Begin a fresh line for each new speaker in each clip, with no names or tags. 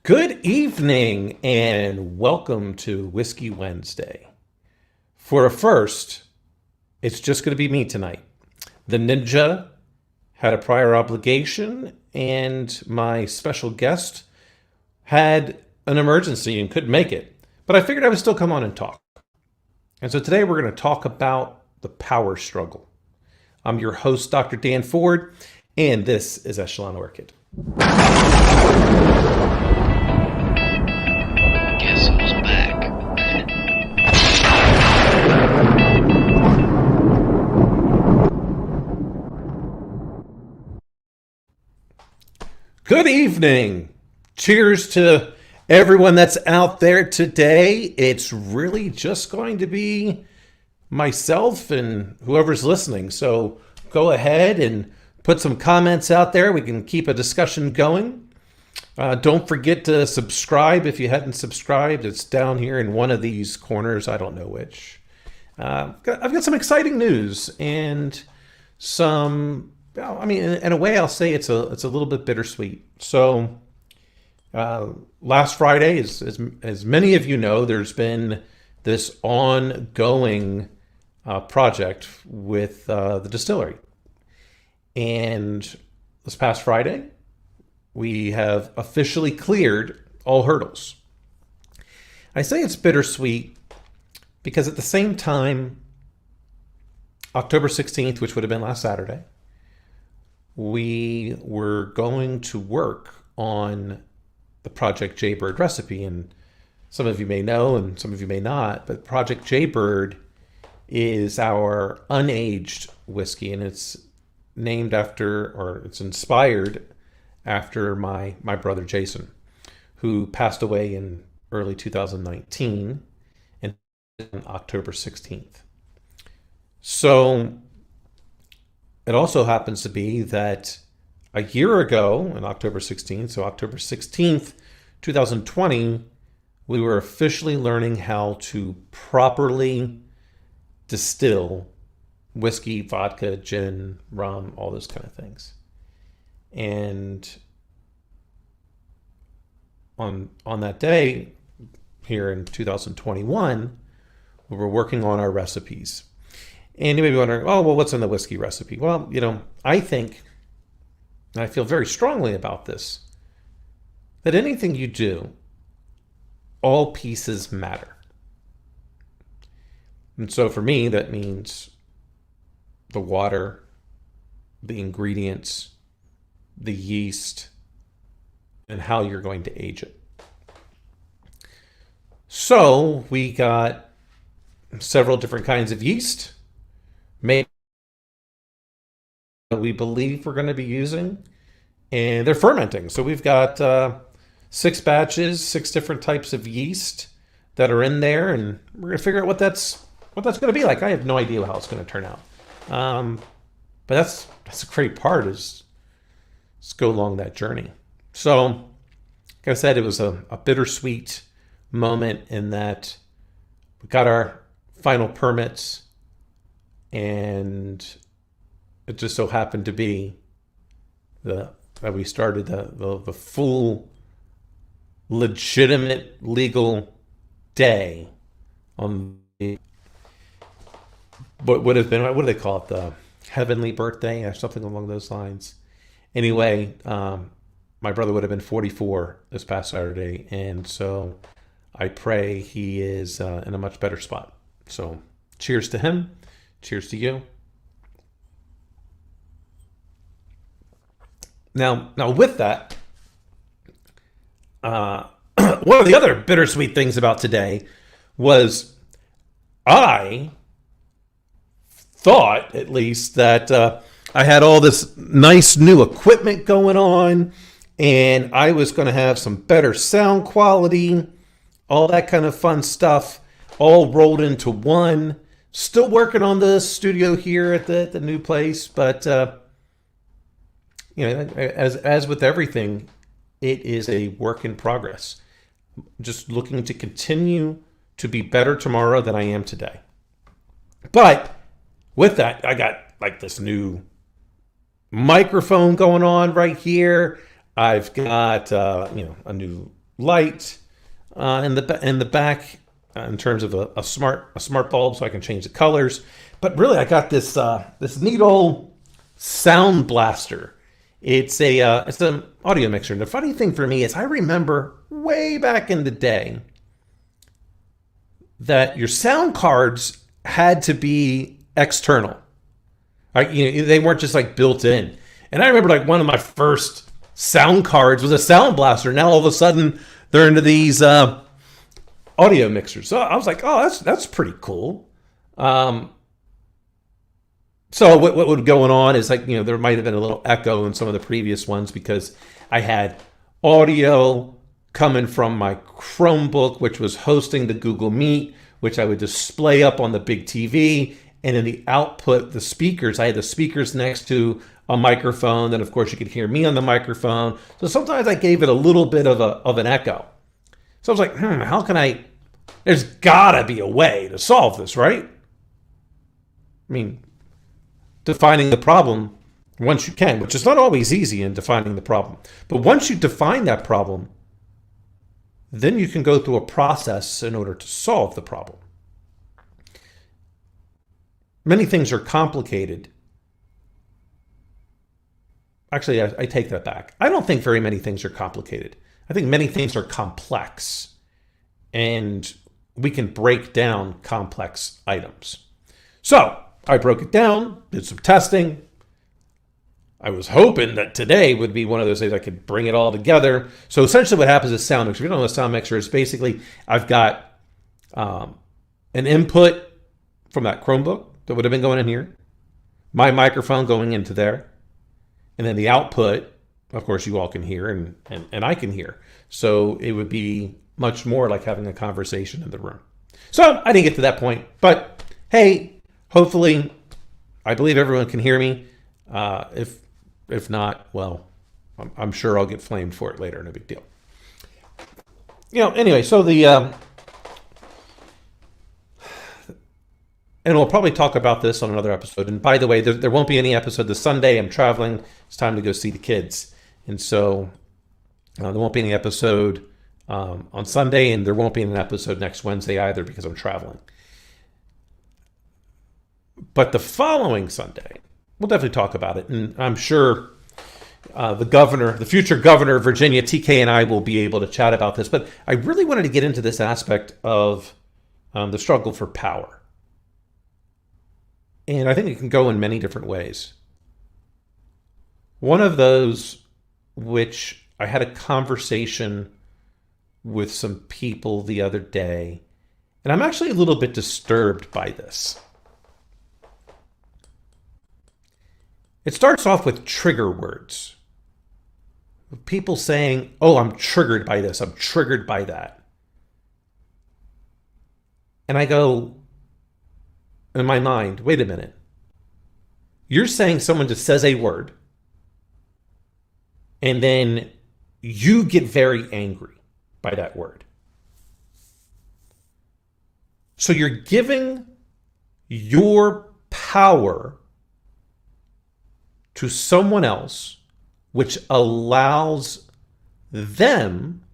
Good evening and welcome to Whiskey Wednesday. For a first, it's just going to be me tonight. The ninja had a prior obligation and my special guest had an emergency and couldn't make it. But I figured I would still come on and talk. And so today we're going to talk about the power struggle. I'm your host, Dr. Dan Ford, and this is EchelonOrchid.
Guess who's back?
Good evening. Cheers to everyone that's out there today. It's really just going to be myself and whoever's listening. So go ahead and put some comments out there. We can keep a discussion going. Don't forget to subscribe if you hadn't subscribed. It's down here in one of these corners. I don't know which. I've got some exciting news and some, in a way I'll say it's a little bit bittersweet. So last Friday, as many of you know, there's been this ongoing project with the distillery. And this past Friday, we have officially cleared all hurdles. I say it's bittersweet because at the same time, October 16th, which would have been last Saturday, we were going to work on the Project Jaybird recipe. And some of you may know and some of you may not, but Project Jaybird is our unaged whiskey, and it's named after, or it's inspired after my brother Jason, who passed away in early 2019 and on October 16th. So it also happens to be that a year ago, on October 16th, so October 16th, 2020, we were officially learning how to properly distill whiskey, vodka, gin, rum, all those kind of things. And on that day, here in 2021, we were working on our recipes. And you may be wondering, oh, well, what's in the whiskey recipe? Well, I think, and I feel very strongly about this, that anything you do, all pieces matter. And so for me, that means the water, the ingredients, the yeast, and how you're going to age it. So we got several different kinds of yeast made that we believe we're going to be using, and they're fermenting. So we've got 6 batches, 6 different types of yeast that are in there, and we're going to figure out what that's going to be like. I have no idea how it's going to turn out. But that's a great part, is let's go along that journey. So, like I said, it was a bittersweet moment in that we got our final permits, and it just so happened to be that we started the full legitimate legal day on the what would have been, what do they call it, the heavenly birthday or something along those lines. Anyway, my brother would have been 44 this past Saturday, and so I pray he is in a much better spot. So cheers to him, cheers to you. Now with that, one of the other bittersweet things about today was I thought, at least, that I had all this nice new equipment going on, and I was going to have some better sound quality, all that kind of fun stuff, all rolled into one. Still working on the studio here at the new place, but as with everything, it is a work in progress. Just looking to continue to be better tomorrow than I am today. But with that, I got like this new microphone going on right here. I've got a new light in the back in terms of a smart bulb, so I can change the colors. But really, I got this this neat old sound blaster. It's an audio mixer. And the funny thing for me is, I remember way back in the day that your sound cards had to be external. Right? They weren't just like built in. And I remember like one of my first sound cards was a sound blaster. Now all of a sudden they're into these audio mixers. So I was like, oh, that's pretty cool. So what was going on is, like, there might have been a little echo in some of the previous ones because I had audio coming from my Chromebook, which was hosting the Google Meet, which I would display up on the big TV. And in the output, the speakers, I had the speakers next to a microphone. Then, of course, you could hear me on the microphone. So sometimes I gave it a little bit of an echo. So I was like, how can there's gotta be a way to solve this, right? I mean, defining the problem once you can, which is not always easy in defining the problem. But once you define that problem, then you can go through a process in order to solve the problem. Many things are complicated. Actually, I take that back. I don't think very many things are complicated. I think many things are complex, and we can break down complex items. So I broke it down, did some testing. I was hoping that today would be one of those days I could bring it all together. So essentially what happens is sound mixer. If you don't know what a sound mixer is, basically I've got an input from that Chromebook that would have been going in here, my microphone going into there, and then the output, of course, you all can hear and I can hear. So it would be much more like having a conversation in the room. So I didn't get to that point, but hey, hopefully, I believe everyone can hear me. If not, well, I'm sure I'll get flamed for it later. No big deal. Anyway, so and we'll probably talk about this on another episode. And by the way, there won't be any episode this Sunday. I'm traveling. It's time to go see the kids. And so there won't be any episode on Sunday, and there won't be an episode next Wednesday either because I'm traveling. But the following Sunday, we'll definitely talk about it. And I'm sure the future governor of Virginia, TK, and I will be able to chat about this. But I really wanted to get into this aspect of the struggle for power. And I think it can go in many different ways. One of those, which I had a conversation with some people the other day, and I'm actually a little bit disturbed by this. It starts off with trigger words. People saying, oh, I'm triggered by this, I'm triggered by that. And I go, in my mind, wait a minute. You're saying someone just says a word, and then you get very angry by that word. So you're giving your power to someone else, which allows them,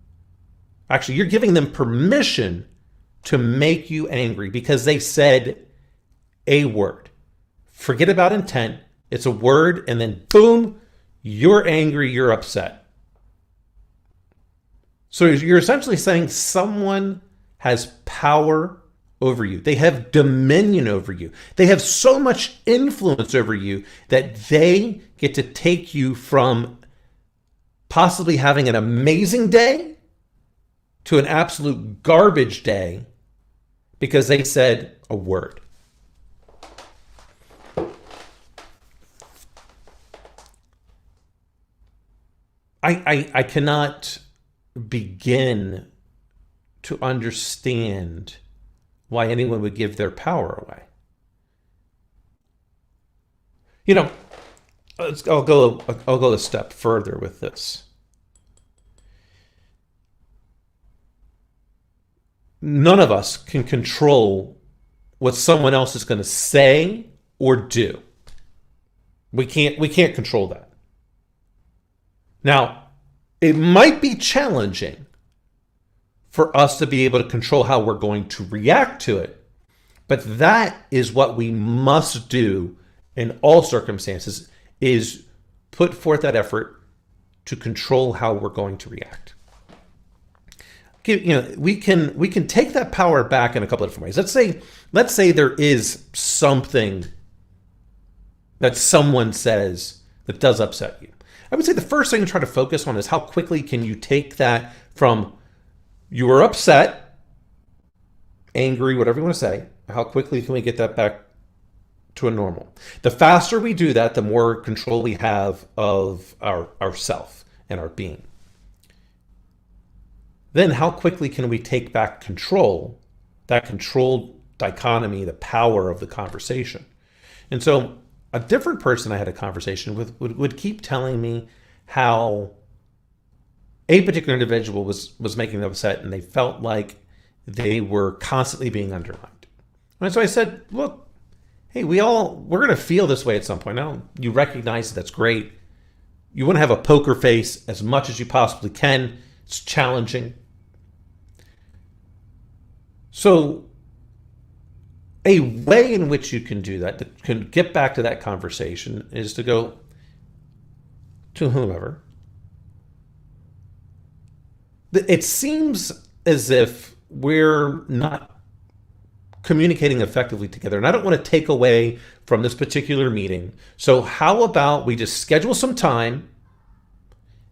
actually, you're giving them permission to make you angry because they said a word. Forget about intent. It's a word, and then boom, you're angry, you're upset. So you're essentially saying someone has power over you. They have dominion over you. They have so much influence over you that they get to take you from possibly having an amazing day to an absolute garbage day because they said a word. I cannot begin to understand why anyone would give their power away. I'll go a step further with this. None of us can control what someone else is going to say or do. We can't control that. Now, it might be challenging for us to be able to control how we're going to react to it. But that is what we must do in all circumstances, is put forth that effort to control how we're going to react. We can take that power back in a couple of different ways. Let's say there is something that someone says that does upset you. I would say the first thing to try to focus on is how quickly can you take that from you were upset, angry, whatever you want to say, how quickly can we get that back to a normal? The faster we do that, the more control we have of our self and our being. Then how quickly can we take back control, that control dichotomy, the power of the conversation? And so a different person I had a conversation with would keep telling me how a particular individual was making them upset, and they felt like they were constantly being undermined. And so I said, look, hey, we're going to feel this way at some point. Now, you recognize that's great. You want to have a poker face as much as you possibly can. It's challenging. So a way in which you can do that, to can get back to that conversation, is to go to whomever. It seems as if we're not communicating effectively together, and I don't want to take away from this particular meeting. So how about we just schedule some time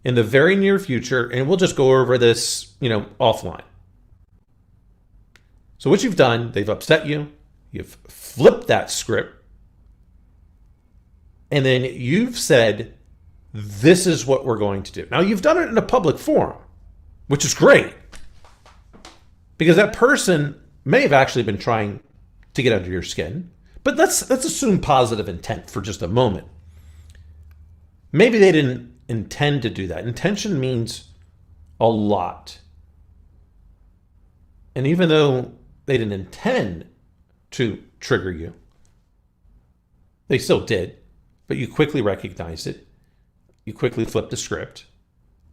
in the very near future, and we'll just go over this, offline. So what you've done, they've upset you, you've flipped that script, and then you've said, this is what we're going to do. Now, you've done it in a public forum, which is great, because that person may have actually been trying to get under your skin. But let's assume positive intent for just a moment. Maybe they didn't intend to do that. Intention means a lot. And even though they didn't intend to trigger you, they still did. But you quickly recognized it. You quickly flipped the script.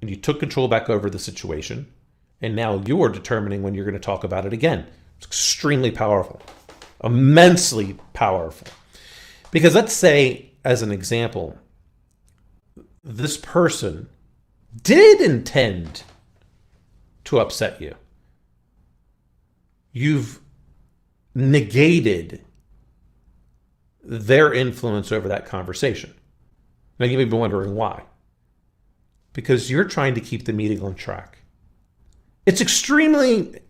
And you took control back over the situation. And now you're determining when you're going to talk about it again. It's extremely powerful. Immensely powerful. Because let's say, as an example, this person did intend to upset you. You've negated their influence over that conversation. Now you may be wondering why. Because you're trying to keep the meeting on track. It's extremely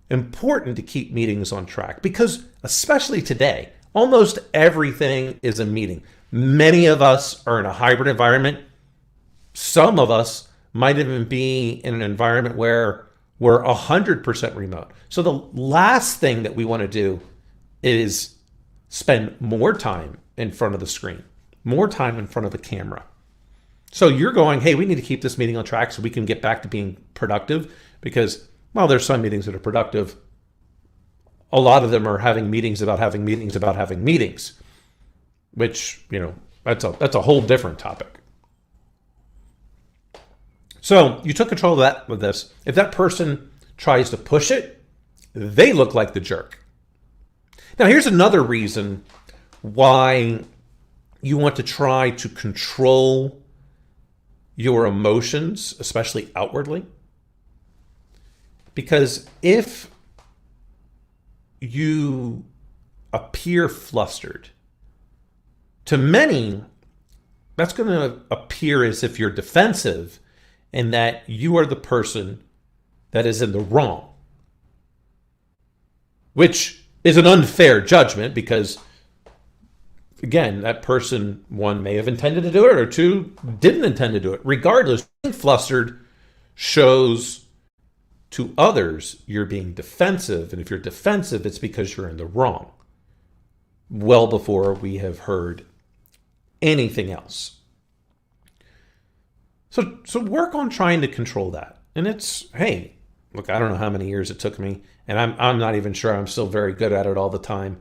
important to keep meetings on track, because especially today, almost everything is a meeting. Many of us are in a hybrid environment. Some of us might even be in an environment where we're 100% remote. So the last thing that we want to do is spend more time in front of the screen, more time in front of the camera. So you're going, hey, we need to keep this meeting on track so we can get back to being productive, because, well, there's some meetings that are productive. A lot of them are having meetings about having meetings about having meetings, which, that's a whole different topic. So you took control of that with this. If that person tries to push it, they look like the jerk. Now, here's another reason why you want to try to control your emotions, especially outwardly. Because if you appear flustered, to many, that's going to appear as if you're defensive and that you are the person that is in the wrong, which is an unfair judgment, because, again, that person, one, may have intended to do it, or two, didn't intend to do it. Regardless, being flustered shows to others you're being defensive, and if you're defensive, it's because you're in the wrong, well before we have heard anything else. So work on trying to control that. And it's, hey, look, I don't know how many years it took me, and I'm not even sure I'm still very good at it all the time.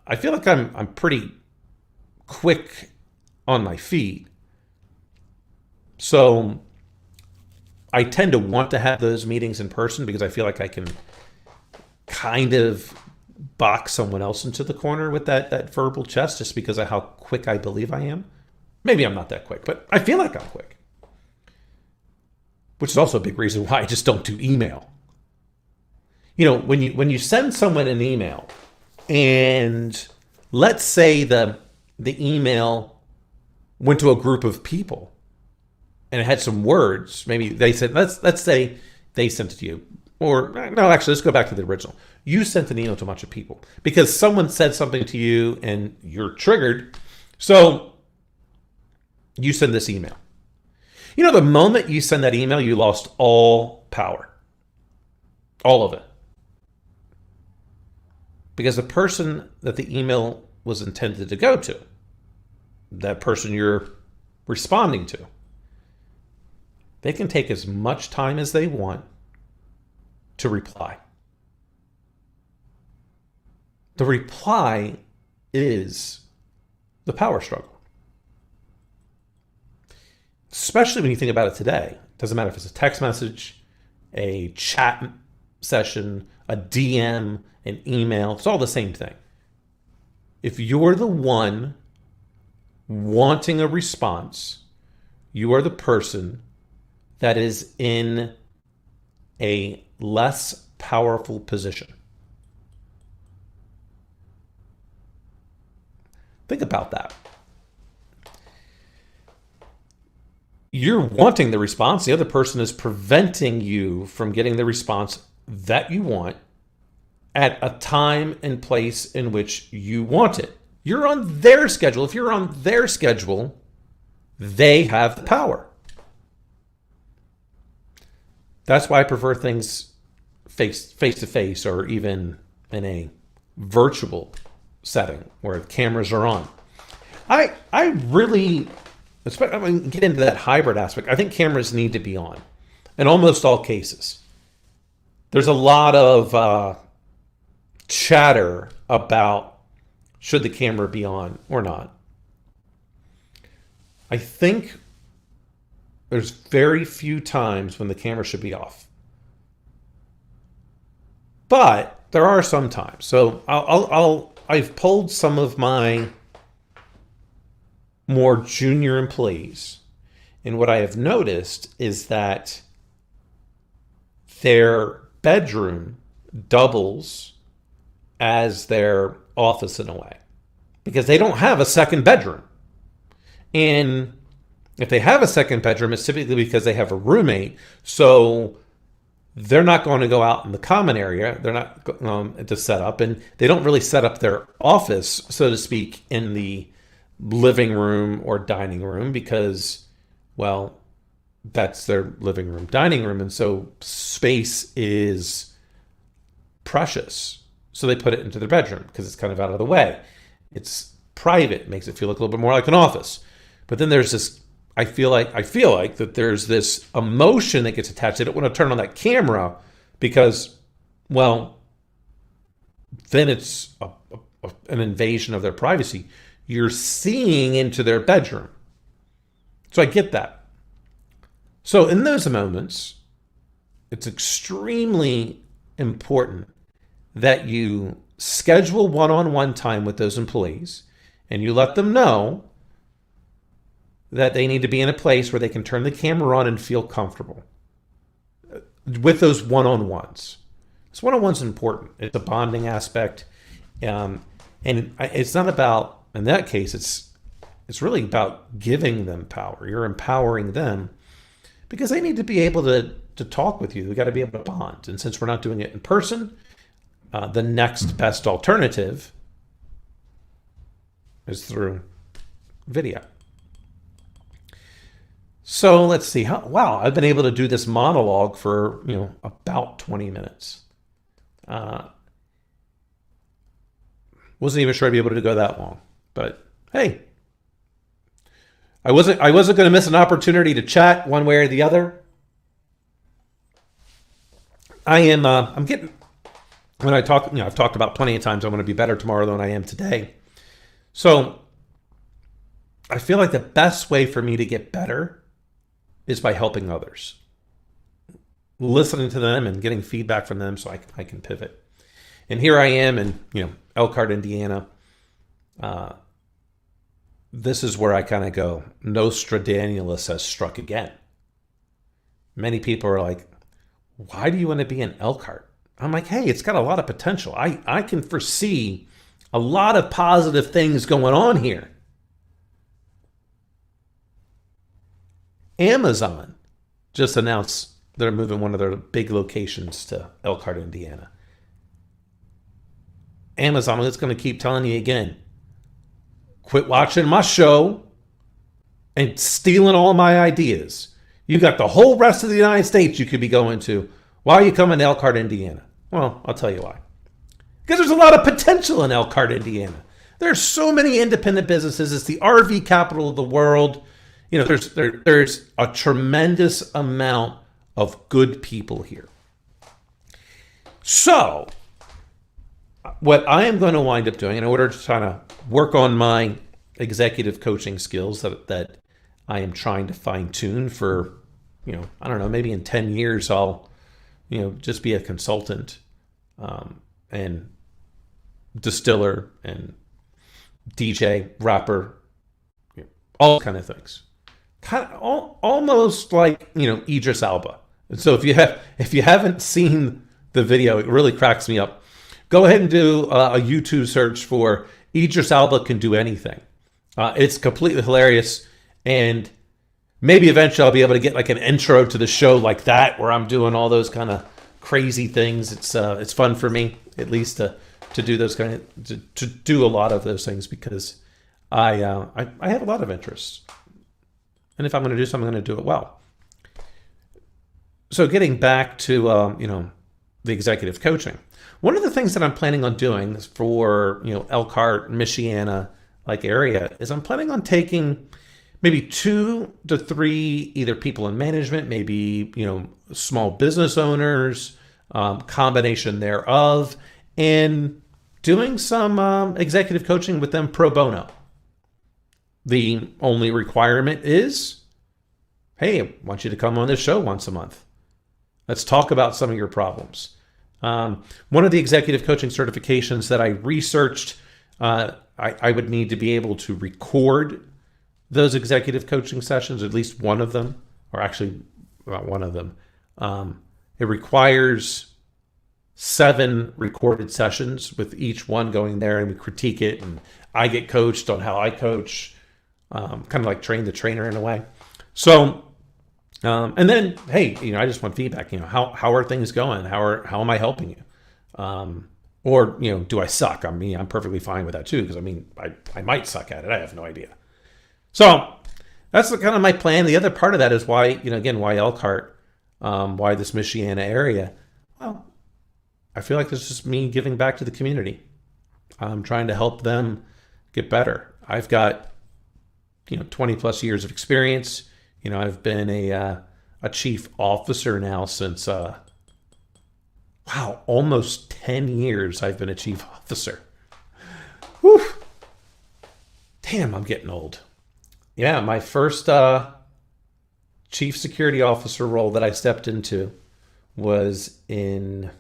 I feel like I'm pretty quick on my feet. So I tend to want to have those meetings in person because I feel like I can kind of box someone else into the corner with that verbal chess just because of how quick I believe I am. Maybe I'm not that quick, but I feel like I'm quick. Which is also a big reason why I just don't do email. When you send someone an email, and let's say the email went to a group of people, and it had some words. Maybe they said, let's say they sent it to you, or no, actually, let's go back to the original. You sent an email to a bunch of people because someone said something to you, and you're triggered. So you send this email. The moment you send that email, you lost all power. All of it. Because the person that the email was intended to go to, that person you're responding to, they can take as much time as they want to reply. The reply is the power struggle. Especially when you think about it today. It doesn't matter if it's a text message, a chat session, a DM, an email. It's all the same thing. If you're the one wanting a response, you are the person that is in a less powerful position. Think about that. You're wanting the response. The other person is preventing you from getting the response that you want at a time and place in which you want it. You're on their schedule. If you're on their schedule, they have the power. That's why I prefer things face to face, or even in a virtual setting where cameras are on. I really, I mean, get into that hybrid aspect. I think cameras need to be on in almost all cases. There's a lot of chatter about should the camera be on or not. I think there's very few times when the camera should be off. But there are some times. So I've polled some of my more junior employees, and what I have noticed is that their bedroom doubles as their office in a way, because they don't have a second bedroom. And if they have a second bedroom, it's typically because they have a roommate, so they're not going to go out in the common area. They're not to set up, and they don't really set up their office, so to speak, in the living room or dining room because, well, that's their living room, dining room, and so space is precious. So they put it into their bedroom because it's kind of out of the way. It's private, makes it feel like a little bit more like an office. But then there's this, I feel like that there's this emotion that gets attached. They don't want to turn on that camera because, well, then it's an invasion of their privacy. You're seeing into their bedroom. So I get that. So in those moments, it's extremely important that you schedule one-on-one time with those employees and you let them know that they need to be in a place where they can turn the camera on and feel comfortable with those one-on-ones. This one-on-one's important. It's a bonding aspect. And it's not about, in that case, it's really about giving them power. You're empowering them because they need to be able to talk with you. They've got to be able to bond. And since we're not doing it in person, the next best alternative is through video. So let's see. Wow, I've been able to do this monologue for about 20 minutes. Wasn't even sure I'd be able to go that long, but hey, I wasn't going to miss an opportunity to chat one way or the other. I'm getting, when I talk, I've talked about plenty of times I'm going to be better tomorrow than I am today. So I feel like the best way for me to get better is by helping others. listening to them and getting feedback from them so I can pivot. And here I am in, Elkhart, Indiana. This is where I kind of go, Nostradamus has struck again. Many people are like, why do you want to be in Elkhart? I'm like, hey, it's got a lot of potential. I can foresee a lot of positive things going on here. Amazon just announced they're moving one of their big locations to Elkhart, Indiana. Amazon is going to keep telling you again, quit watching my show and stealing all my ideas. You got the whole rest of the United States you could be going to. Why are you coming to Elkhart, Indiana? Well, I'll tell you why. Because there's a lot of potential in Elkhart, Indiana. There's so many independent businesses. It's the RV capital of the world. There's a tremendous amount of good people here. So, what I am going to wind up doing in order to kind of work on my executive coaching skills that I am trying to fine tune for, I don't know, maybe in 10 years I'll, just be a consultant and distiller and DJ, rapper, all kind of things. Kind of almost like, Idris Elba. And so if you haven't seen the video, it really cracks me up. Go ahead and do a YouTube search for Idris Elba Can Do Anything. It's completely hilarious. And maybe eventually I'll be able to get like an intro to the show like that, where I'm doing all those kind of crazy things. It's fun for me, at least, to do those to do a lot of those things, because I have a lot of interests. And if I'm going to do something, I'm going to do it well. So getting back to the executive coaching, one of the things that I'm planning on doing for Elkhart, Michiana like area is I'm planning on taking maybe 2 to 3 either people in management, maybe small business owners, combination thereof, and doing some executive coaching with them pro bono. The only requirement is, hey, I want you to come on this show once a month. Let's talk about some of your problems. One of the executive coaching certifications that I researched, I would need to be able to record those executive coaching sessions, at least one of them, or actually not one of them. It requires 7 recorded sessions with each one going there, and we critique it, and I get coached on how I coach. Kind of like train the trainer in a way. So, and then, hey, I just want feedback. How are things going? How am I helping you? Or do I suck? I'm perfectly fine with that too, because I might suck at it. I have no idea. So that's kind of my plan. The other part of that is why, again, why Elkhart, why this Michiana area. Well, I feel like this is just me giving back to the community. I'm trying to help them get better. I've got 20 plus years of experience. I've been a chief officer now since, almost 10 years I've been a chief officer. Whew. Damn, I'm getting old. Yeah, my first chief security officer role that I stepped into was in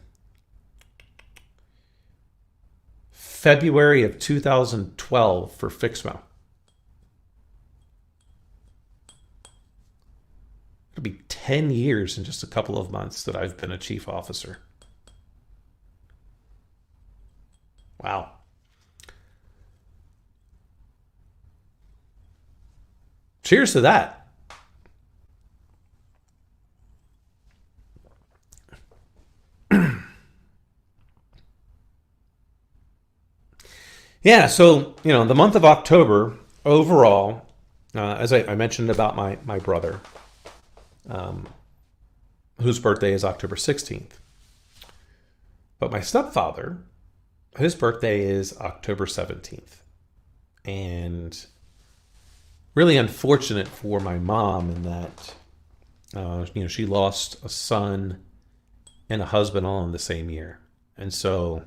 February of 2012 for Fixmo. It'll be 10 years in just a couple of months that I've been a chief officer. Wow. Cheers to that. Yeah, so, the month of October overall, as I mentioned about my brother, whose birthday is October 16th. But my stepfather, his birthday is October 17th. And really unfortunate for my mom in that, she lost a son and a husband all in the same year. And so,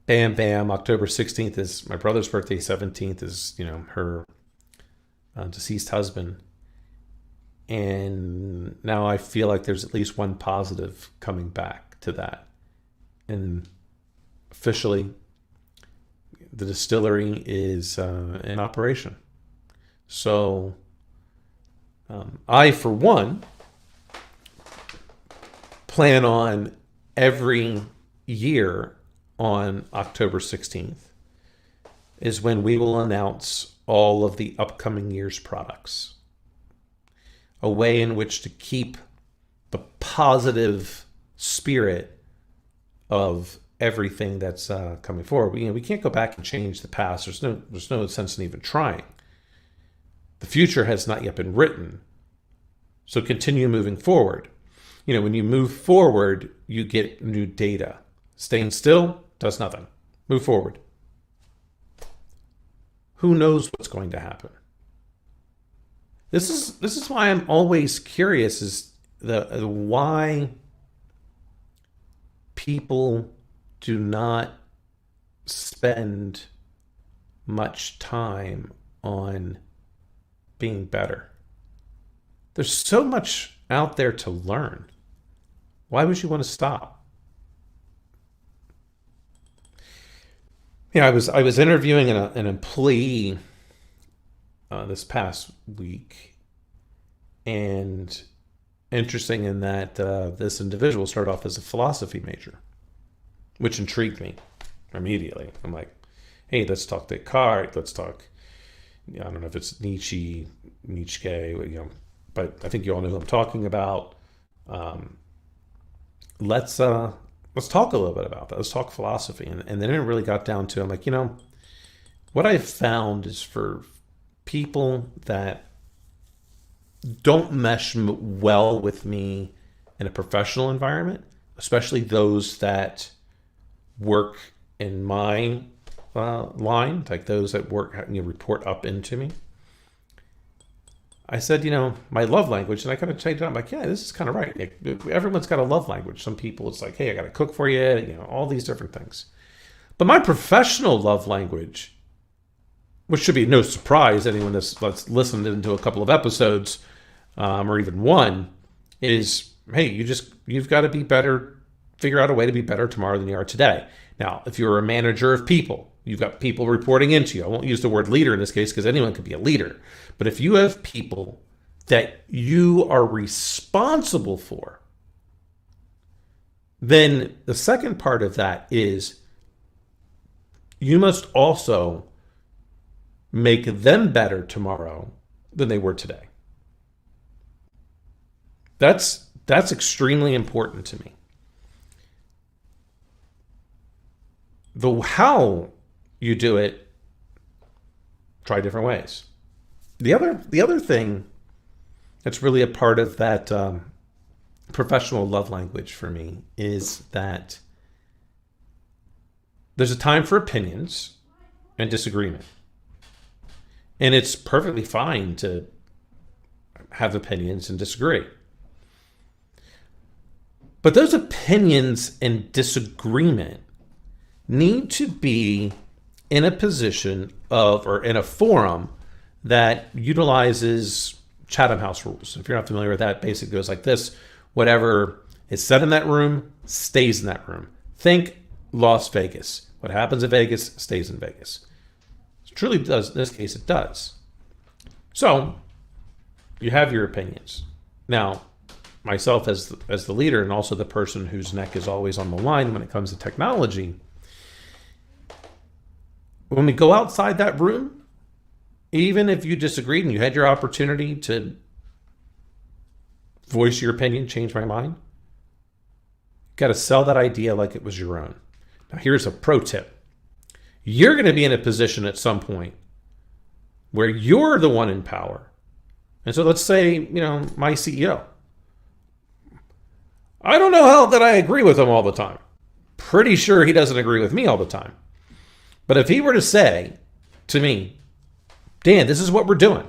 bam, bam, October 16th is my brother's birthday, 17th is, her deceased husband. And now I feel like there's at least one positive coming back to that. And officially, the distillery is in operation. So I, for one, plan on every year on October 16th is when we will announce all of the upcoming year's products. A way in which to keep the positive spirit of everything that's coming forward. We can't go back and change the past. There's no sense in even trying. The future has not yet been written. So continue moving forward. When you move forward, you get new data. Staying still does nothing. Move forward. Who knows what's going to happen? This is why I'm always curious is the why people do not spend much time on being better. There's so much out there to learn. Why would you want to stop? I was interviewing an employee this past week, and interesting in that this individual started off as a philosophy major, which intrigued me immediately. I'm like, hey, let's talk Descartes, let's talk, I don't know if it's Nietzsche, but I think you all know who I'm talking about. Let's talk a little bit about that. Let's talk philosophy. And then it really got down to, I'm like, what I've found is for people that don't mesh well with me in a professional environment, especially those that work in my line, like those that work, report up into me. I said, my love language, and I kind of changed it. I'm like, yeah, this is kind of right. Everyone's got a love language. Some people, it's like, hey, I got to cook for you, all these different things. But my professional love language, which should be no surprise, anyone that's listened into a couple of episodes, or even one, is, hey, you've got to be better, figure out a way to be better tomorrow than you are today. Now, if you're a manager of people, you've got people reporting into you. I won't use the word leader in this case because anyone could be a leader. But if you have people that you are responsible for, then the second part of that is you must also make them better tomorrow than they were today. That's extremely important to me. The how you do it, try different ways. The other thing that's really a part of that professional love language for me is that there's a time for opinions and disagreement. And it's perfectly fine to have opinions and disagree. But those opinions and disagreement need to be in a position of, or in a forum that utilizes Chatham House rules. If you're not familiar with that, basically goes like this: whatever is said in that room stays in that room. Think Las Vegas. What happens in Vegas stays in Vegas. It truly does. In this case, it does. So you have your opinions. Now, myself as the leader and also the person whose neck is always on the line when it comes to technology, when we go outside that room, even if you disagreed and you had your opportunity to voice your opinion, change my mind, you got to sell that idea like it was your own. Now, here's a pro tip. You're going to be in a position at some point where you're the one in power. And so let's say, my CEO. I don't know how that I agree with him all the time. Pretty sure he doesn't agree with me all the time. But if he were to say to me, Dan, this is what we're doing,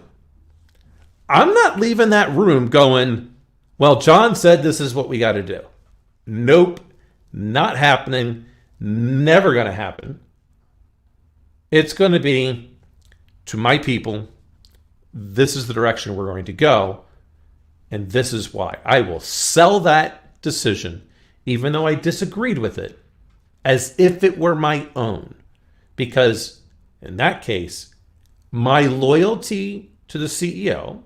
I'm not leaving that room going, well, John said this is what we got to do. Nope, not happening, never going to happen. It's going to be, to my people, this is the direction we're going to go. And this is why. I will sell that decision, even though I disagreed with it, as if it were my own. Because in that case, my loyalty to the CEO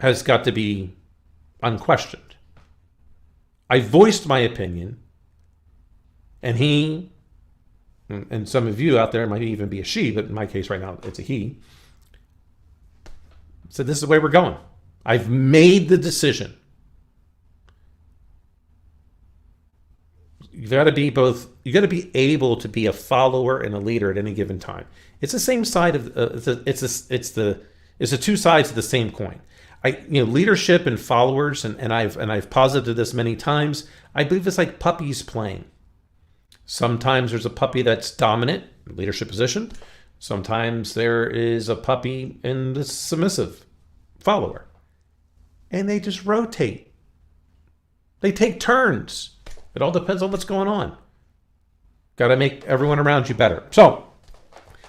has got to be unquestioned. I voiced my opinion, and he, and some of you out there, it might even be a she, but in my case right now, it's a he, said, this is the way we're going. I've made the decision. You got to be both. You got to be able to be a follower and a leader at any given time. It's the same side of it's the two sides of the same coin. Leadership and followers, and I've posited this many times. I believe it's like puppies playing. Sometimes there's a puppy that's dominant, leadership position. Sometimes there is a puppy in the submissive follower, and they just rotate. They take turns. It all depends on what's going on. Got to make everyone around you better. So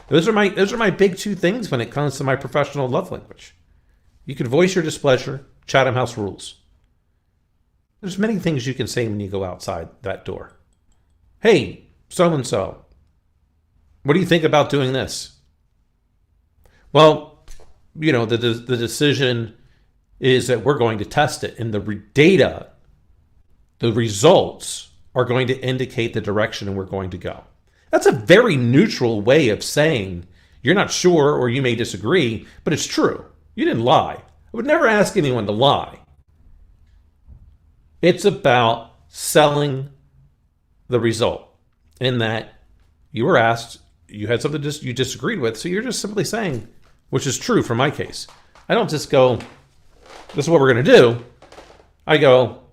those are my big two things when it comes to my professional love language. You can voice your displeasure. Chatham House rules. There's many things you can say when you go outside that door. Hey, so-and-so, what do you think about doing this? Well, the decision is that we're going to test it, and the data, the results are going to indicate the direction and we're going to go. That's a very neutral way of saying you're not sure or you may disagree, but it's true. You didn't lie. I would never ask anyone to lie. It's about selling the result, in that you were asked, you had something you disagreed with, so you're just simply saying, which is true for my case. I don't just go, this is what we're going to do. I go,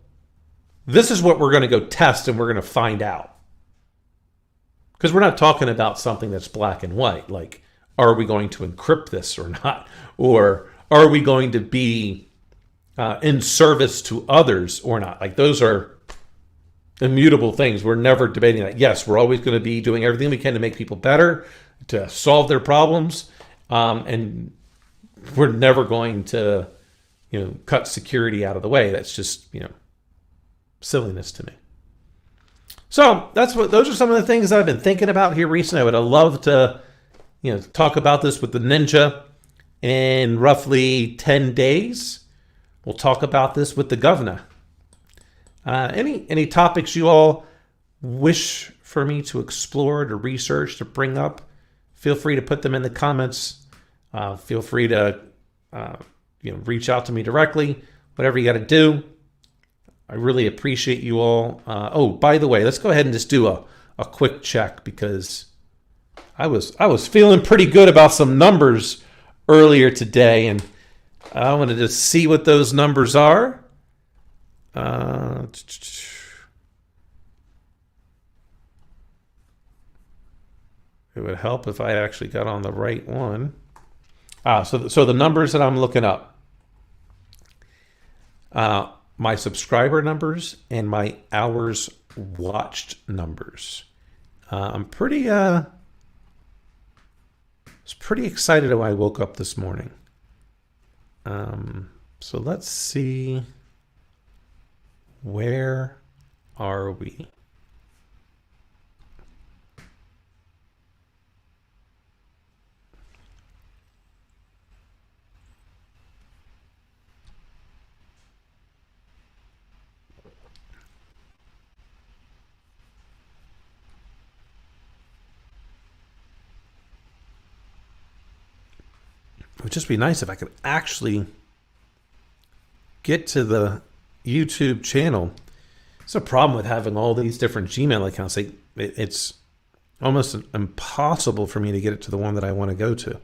this is what we're going to go test and we're going to find out. Because we're not talking about something that's black and white, like, are we going to encrypt this or not? Or are we going to be in service to others or not? Like, those are immutable things. We're never debating that. Yes, we're always going to be doing everything we can to make people better, to solve their problems. And we're never going to, cut security out of the way. That's just, silliness to me. So those are some of the things I've been thinking about here recently. I would have loved to, talk about this with the ninja in roughly 10 days. We'll talk about this with the governor. Any topics you all wish for me to explore, to research, to bring up, feel free to put them in the comments. Feel free to reach out to me directly. Whatever you got to do. I really appreciate you all. By the way, let's go ahead and just do a quick check, because I was feeling pretty good about some numbers earlier today, and I wanted to see what those numbers are. It would help if I actually got on the right one. So the numbers that I'm looking up. My subscriber numbers and my hours watched numbers. I'm pretty excited when I woke up this morning. So let's see, where are we? It would just be nice if I could actually get to the YouTube channel. It's a problem with having all these different Gmail accounts. It's almost impossible for me to get it to the one that I want to go to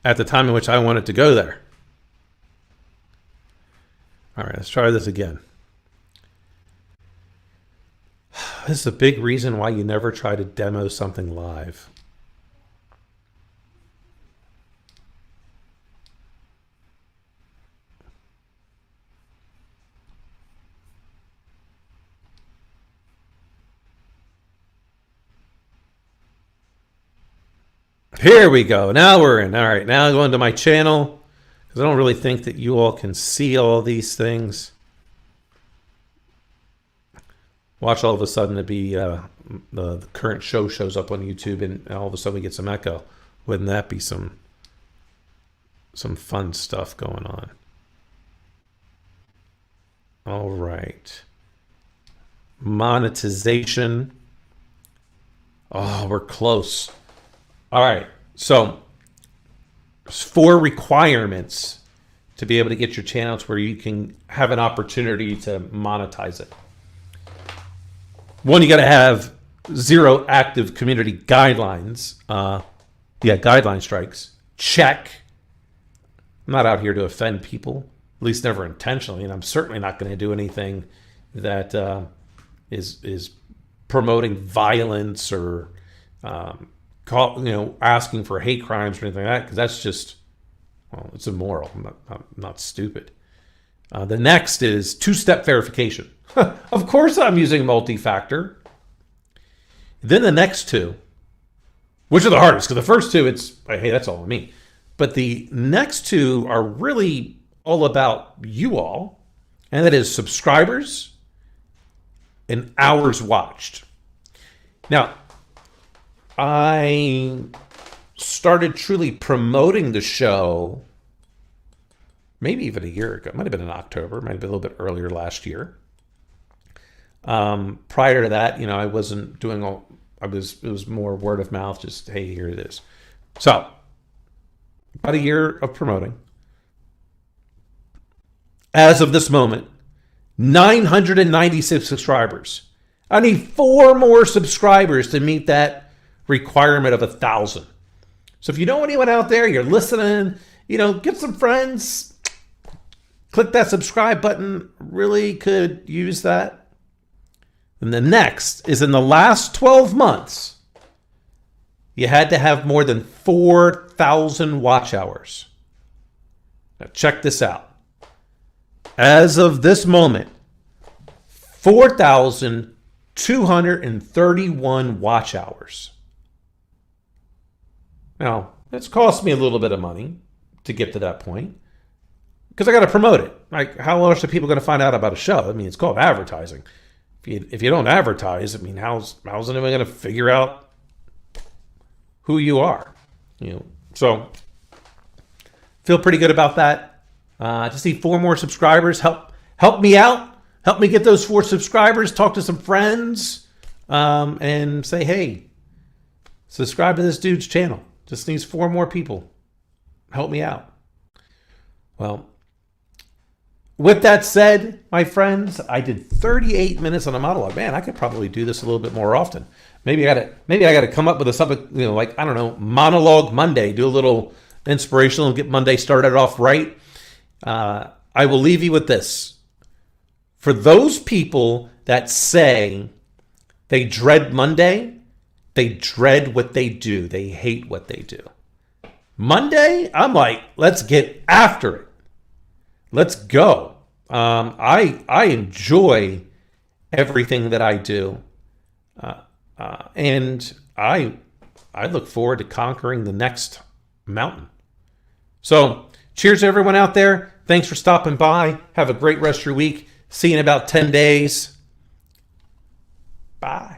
at the time in which I want it to go there. All right, let's try this again. This is a big reason why you never try to demo something live. Here we go. Now we're in. All right. Now going to my channel. because I don't really think that you all can see all these things. Watch all of a sudden it be the current show shows up on YouTube, and all of a sudden we get some echo. Wouldn't that be some fun stuff going on? All right. Monetization. Oh, we're close. All right. So there's 4 requirements to be able to get your channels where you can have an opportunity to monetize it. 1, you got to have 0 active community guidelines. Guideline strikes. Check. I'm not out here to offend people, at least never intentionally, and I'm certainly not going to do anything that is promoting violence or asking for hate crimes or anything like that, because that's just, well, it's immoral. I'm not stupid. The next is 2-step verification. Of course I'm using multi-factor. Then the next 2, which are the hardest, because the first 2, it's, hey, that's all on me. But the next 2 are really all about you all, and that is subscribers and hours watched. Now, I started truly promoting the show maybe even a year ago. It might have been in October, might have been a little bit earlier last year. Prior to that, I wasn't doing it was more word of mouth, just, hey, here it is. So, about a year of promoting. As of this moment, 996 subscribers. I need 4 more subscribers to meet that requirement of 1,000. So if you know anyone out there, you're listening, get some friends, click that subscribe button, really could use that. And the next is, in the last 12 months, you had to have more than 4,000 watch hours. Now check this out. As of this moment, 4,231 watch hours. Now, it's cost me a little bit of money to get to that point, because I got to promote it. Like, how else are people going to find out about a show? I mean, it's called advertising. If you don't advertise, I mean, how's anyone going to figure out who you are? So feel pretty good about that. Just need 4 more subscribers. Help me out. Help me get those 4 subscribers. Talk to some friends, and say, hey, subscribe to this dude's channel. Just needs 4 more people. Help me out. Well, with that said, my friends, I did 38 minutes on a monologue. Man, I could probably do this a little bit more often. Maybe I got to come up with something, like, I don't know, Monologue Monday. Do a little inspirational and get Monday started off right. I will leave you with this. For those people that say they dread Monday, they dread what they do. They hate what they do. Monday, I'm like, let's get after it. Let's go. I enjoy everything that I do, and I look forward to conquering the next mountain. So, cheers to everyone out there. Thanks for stopping by. Have a great rest of your week. See you in about 10 days. Bye.